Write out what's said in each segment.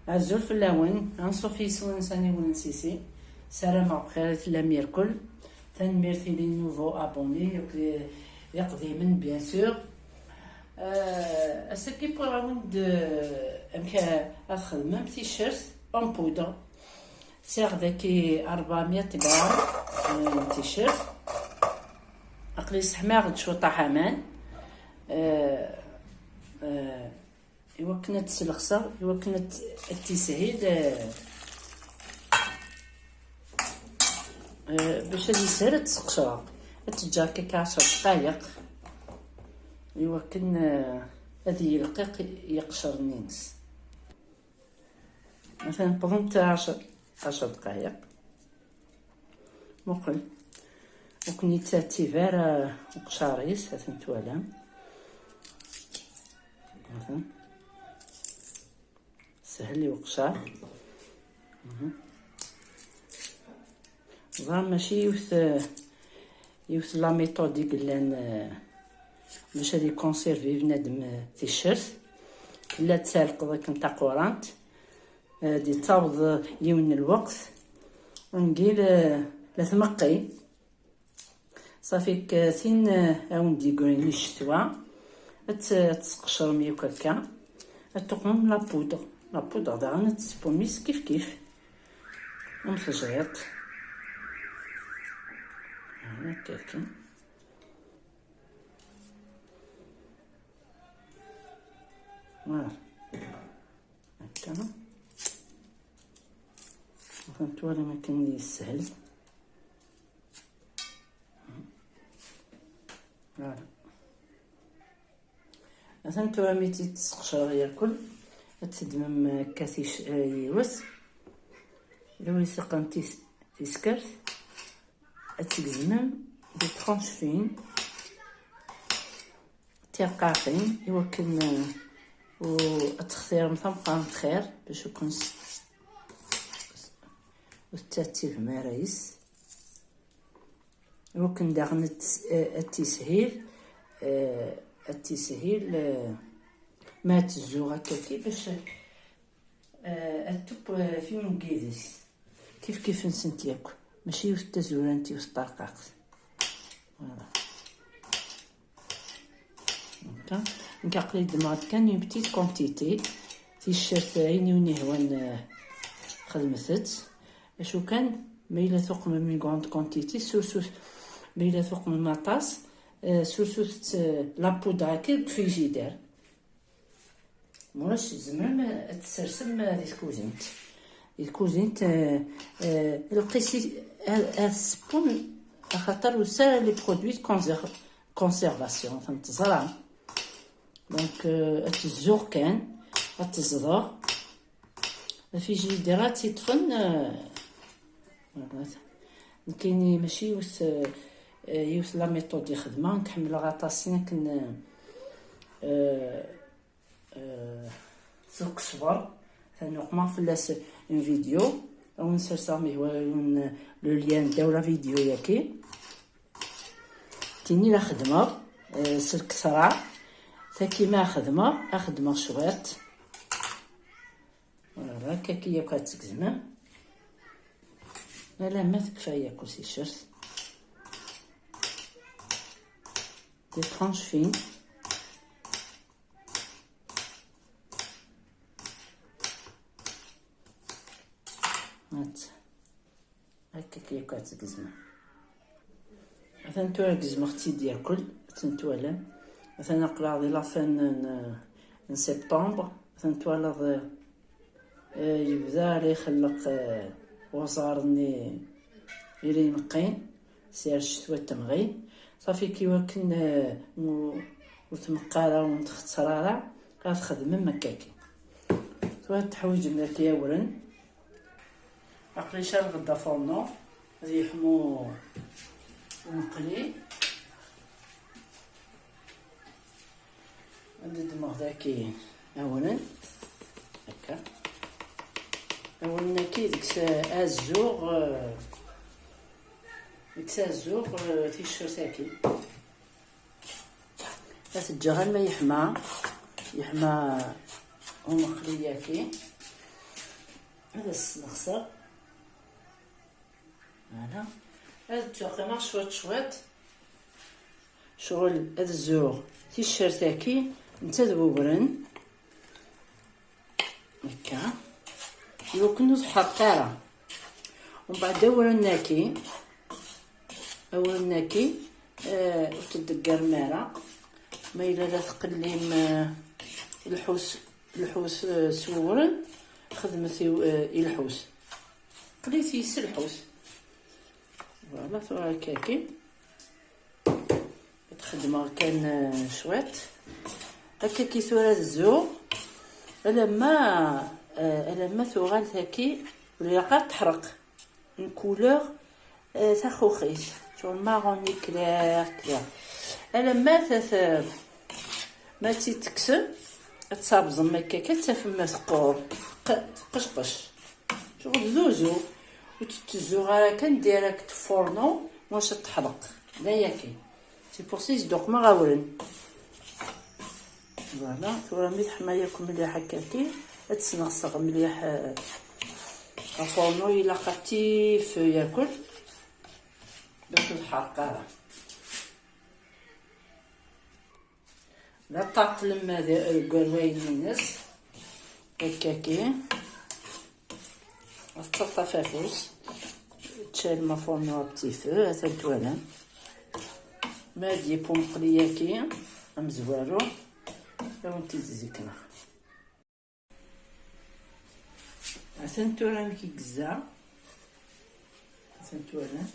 عزول في اللون غنصوفي سوان ساني ونسيسي سلام بخير لم يركل تنميرتي لي نوفو ابوني يقضي من بيان سور اسكي بوراوند امك اخدم تيشيرت اون بودر سيغ ذاكي 400 غرام تيشيرت اقلي سحماغ شو طحامان إوا كنت سلخصة إوا كنت التسهيل باش هادي سهلة تسقشرها تجاكيك 10 دقايق إوا كن هادي رقيق يقشر النينس مثلا بغمت 10 دقايق مقل وكني تاتي فارا وقشاريس هاثن توالام مثلا سهل وقشار ظهر ماشي يوث لا ميثود دي قلان باش هادي كونسيرفي بنادم تيشيرت لا تسالق ضاك نتا قورانت دي تابض يون الوقت ونقيل لا تمقي صافيك ثين اون ديكوريني الشتوى تسقشر ميو كاكا تقوم لا بودر داغنا تسبوميس كيف ومتجريط هكاكا فوالا هكا فهمتوا ما كان لي سهل فوالا مثلا تو ميتي تسقشر ياكل تدمم كاسيش يوس لو يسقن تيسكرت تقزمم دي ترونش فين تيرقاقين يوكن و تختار مثلا خير باش يكون وتاتيه مرايس يوكن داغن التسهيل ما تزو هكاكي باش التوب في مقيدس كيف نسنت ياكل ماشي وسط تزورانتي وسط طرقاق فوالا هكا نكاقلي دماغ كان يوم بتيت كونتيتي تيشيرت عيني ونهوان خدمتت اشو كان ميلا ثقم من كونت كونتيتي سوسوس ميلا ثقم مطاس سوسوس لابودرا كي فريجيدير مولاش زعما تسرسم ديك الكوزينت القيسي السبون خاطر وسا لي برودوي كونسيرفاسيون فهمت زرع دونك تزور كان تزدر في جيديرات يطفن كايني ماشي يوث لا ميثود يخدمها نكمل غطاسين كن سوق صبر ثاني فلاس اون فيديو او نسرسامي هو لو لين داو لا فيديو ياكي كيني لا خدمه سلك صراع كيما خدمه شويط فوالا كاكي ياك تزمم لا ما تكفايه كوسي شيرت دي ترونش فين هكا كيف كتقزمه مثلا تو قزمختي ديال تنتوالم مثلا نقرا دي لافان من سبتمبر مثلا توالد يبدا لي يخلق وزارني اللي نقين سير الشتوى التمغي صافي كيوكن وتمقاله ونتخترارا غتخدم مكاكي تو تحويج ملاتي ورن عقلي شال غدا فورنو غادي يحمو ونقلي ندمغ داكي اولا هكا اولا كي ديك الزوغ تيشيرت هاكي تجاهل ما يحمى ونقلي ياكي هذا السنخسر فوالا. هاد التقيمة شويط شغل هاد الزوغ تيشرتاكي نتا دوبرن هكا يوكنو حقارة، ومن بعد ورناكي وتدقر مارا ما إلا لا تقليم الحوس سورن خدمتي الحوس قليتي الحوس فوالا. ثورا هكاكي تخدمها كان شويط هكاكي ثورا الزوغ لما ثوغال ثاكي ولا قاعد تحرق من كولور تاع خوخيت شغل ماروني كلير لما ما تكسر تصابزم هكاكا تفما ثقور قشقش شغل زوزو وتتزو غير كان ديريكت فورنو واش تحرق لا ياكي سي بور سي دوك ما غاورن فوالا. ثورا مليح ما ياكل مليح هكاكي تسنغسغ مليح الفورنو إلا خطيف ياكل باش الحرقة لا تعطلم هذا القروين مينس هكاكي تطفافوس تشال ما فورنو بتي فو هذا التوالا ما دي بوم قلياكي مزوارو ونتي زيكنا أثنتورا كي كزا أثنتورا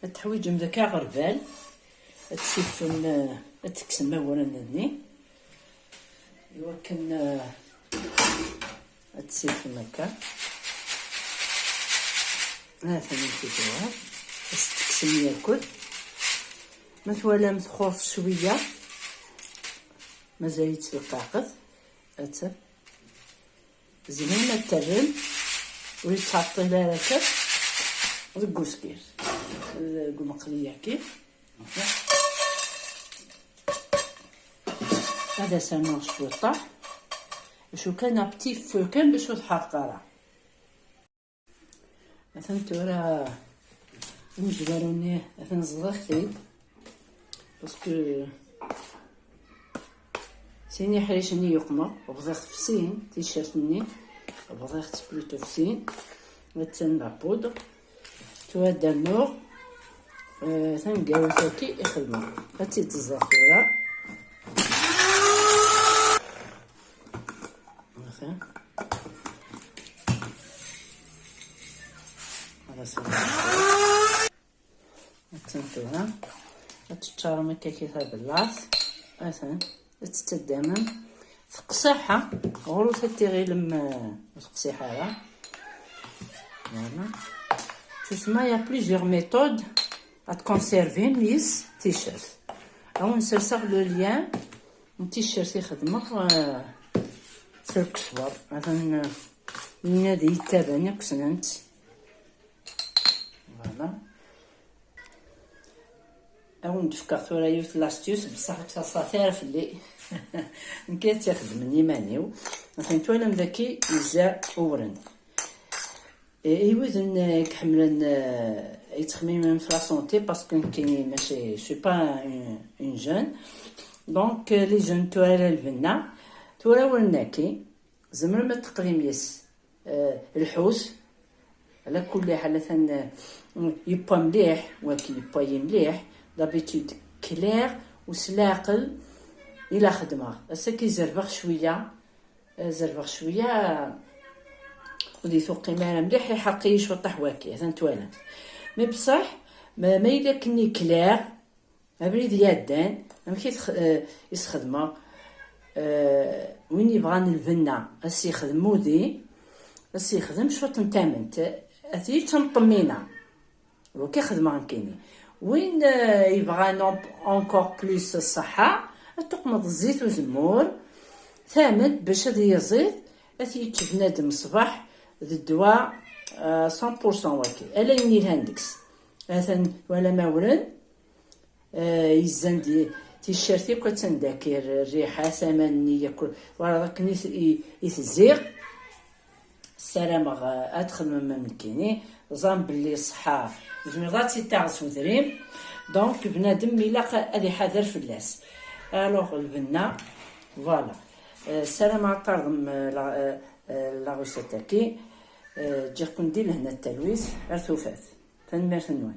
التحويج مذاك غربال تسيفن تكسم ورنني يوكن تسيفن هكا هذا من كيدوار تكسم ياكل مثلا متخوف شويه مازال يتفقاقد أتا زين ما ترم ويتحط لها هكا الكسكير المقليه كيف هذا سنوغ شويطة شو كان بتي فو كان باش تحقره مثلا تورا مزواروني مثلا زغختي باسكو سيني حريشني يقمر وبغيت فسين تيشيرتني بغيت بلوتو فسين وتسن لا بودر تو هدا النوع تنقاو تاكي يخدمو هاتي تزافورا مثلا هذا سوا تنتوها تتشارم هكاكي تاع بلاص مثلا تتدامن تقصيحة غورو تتيغي لما تقصيحة لا فوالا. تسمى يا بليزيور ميثود à conserver ليس تيشيرت او نسرسغ لو ليان تيشيرت يخدمك سلك صبر مثلا ينادي يتابعني كسننت فوالا. او ندفكر ثورا يوث لاستيوس بصح تصاثير في اللي نكيت تخدمني مانيو مثلا توالم ذاكي يزا اورن ايوذن كحملن يتخمم في لا سونتي باسكو كايني ماشي سو با اون جون دونك لي جون توالى البنا تولا ورناكي زمر ما تقريميس الحوس على كل حال مثلا يبقى مليح ولكن يبقى مليح دابيتود كلير وسلاقل الى خدمه هسا كيزربغ شويه ودي ثوقي معنا مليح يحقي شو طحواكي هذا نتوالا مي بصح ما الا كني كلير ابريد يادان ماشي يسخدمه وين يبغان البنا اسي يخدمو دي اسي يخدم شو تنتامنت اتي تنطمينا وكي خدمه كايني وين يبغى اونكور بليس الصحه تقمض الزيت وزمور ثامن باش هذا يزيد اتي بنادم الصباح الدواء 100% واكي الا يني الهندكس مثلا ولا ما ورن يزن تيشيرتي كنت نداكر الريحه سمنيه كل ورا داك يتزيق السلامه ادخل من مكيني زعما بلي صحه زميغاتي تاع سودريم. دونك بنادم الا غادي حذر فلاس. الوغ البنه فوالا السلام على الطرغم لا غوسيتاكي جاكم ندير هنا التلويز غير ثوفات تنمير نوان.